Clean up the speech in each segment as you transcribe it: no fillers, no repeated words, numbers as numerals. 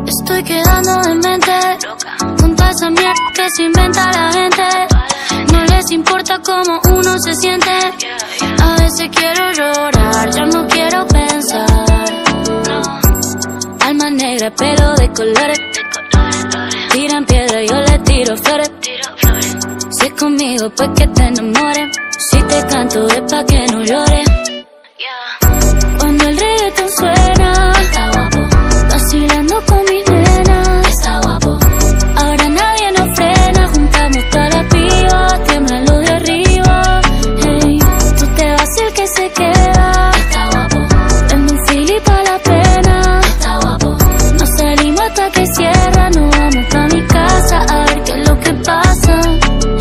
Estoy quedando demente junto a esa mierda que se inventa la gente. No les importa cómo uno se siente. A veces quiero llorar, ya no quiero pensar. Alma negra, pelo de colores. Tiran piedra, yo le tiro flores. Si es conmigo, pues que te enamores. Si te canto es pa' que no llores. Cuando el reggaetón suena, está guapo. Vacilando con mis nenas, está guapo. Ahora nadie nos frena, juntamos toda la piba, tiemblan los de arriba. Hey, tú te vas el que se queda, está guapo. Dame un fili pa' la pena, está guapo. Nos salimos hasta que cierra, nos vamos pa' mi casa a ver qué es lo que pasa.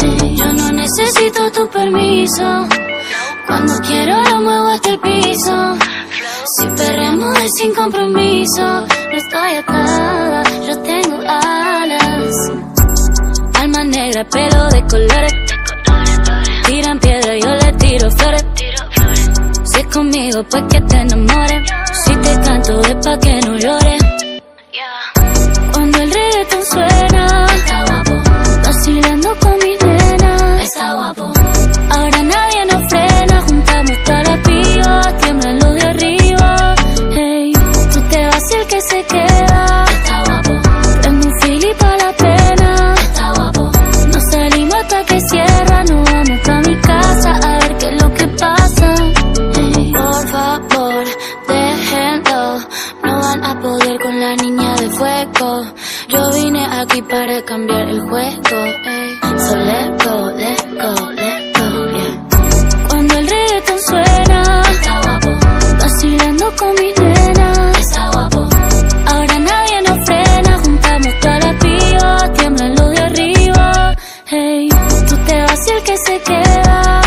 Hey, yo no necesito tu permiso, cuando quiero lo muevo hasta el piso. Si perreamos es sin compromiso, no estoy atada, yo tengo alas. Alma negra, pelo de colores. Tiran piedra, yo le tiro flores. Si es conmigo, pues que te enamores. Si te canto es pa' que no llores. Cuando el reggaetón suena, está guapo. Vacilando con mis nenas, está guapo. Ahora nadie nos frena, juntamos toda la piba, tiemblan los de arriba. Hey, tú te vas el que se queda, está guapo. Dame un fili pa' la pena, está guapo. Nos salimos hasta que cierra, nos vamos pa' mi casa a ver qué es lo que pasa. Hey, por favor, déjenlo, no van a poder con la niña de fuego. Yo vine aquí para cambiar el juego. Hey, so let's go, let's go, let's go, yeah. Cuando el reggaetón suena, está guapo. Vacilando con mis nenas, está guapo. Ahora nadie nos frena, juntamos toda la piba, tiemblan los de arriba. Hey, tú te vas y el que se queda,